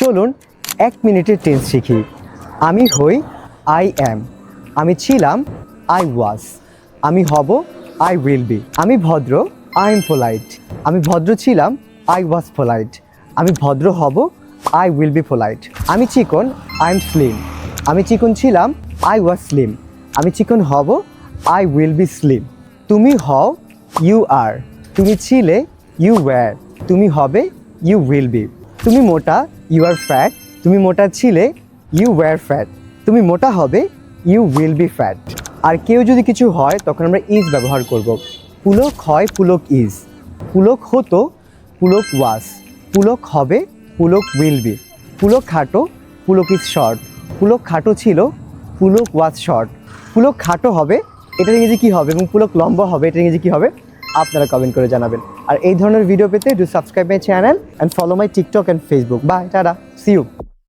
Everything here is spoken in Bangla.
চলুন 1 মিনিটের টেন্স শিখি। আমি হই আই অ্যাম, আমি ছিলাম আই ওয়াজ, আমি হব আই উইল বি, আমি ভদ্র আই এম পোলাইট, আমি ভদ্র ছিলাম আই ওয়াজ পোলাইট, আমি ভদ্র হব আই উইল বি পোলাইট, আমি চিকন আই এম স্লিম, আমি চিকন ছিলাম আই ওয়াজ স্লিম, আমি চিকন হব আই উইল বি স্লিম। তুমি হও ইউ আর, তুমি ছিলে ইউ ওয়্যার, তুমি হবে ইউ উইল বি। তুমি মোটা ইউ আর ফ্যাট, তুমি মোটা ছিলে ইউ ওয়্যার ফ্যাট, তুমি মোটা হবে ইউ উইল বি ফ্যাট। আর কেউ যদি কিছু হয় তখন আমরা ইজ ব্যবহার করব। পুলক হয় পুলক ইজ, পুলক হতো পুলক ওয়াজ, পুলক হবে পুলক উইল বি, পুলক খাটো পুলক ইজ শর্ট, পুলক খাটো ছিল পুলক ওয়াজ শর্ট, পুলক খাটো হবে এটার ইংরেজি কী হবে এবং পুলক লম্বা হবে এটার ইংরেজি কী হবে আপনারা কমেন্ট করে জানাবেন। আর এই ধরনের ভিডিও পেতে do subscribe my channel and follow my TikTok and Facebook. Bye, tata, see you.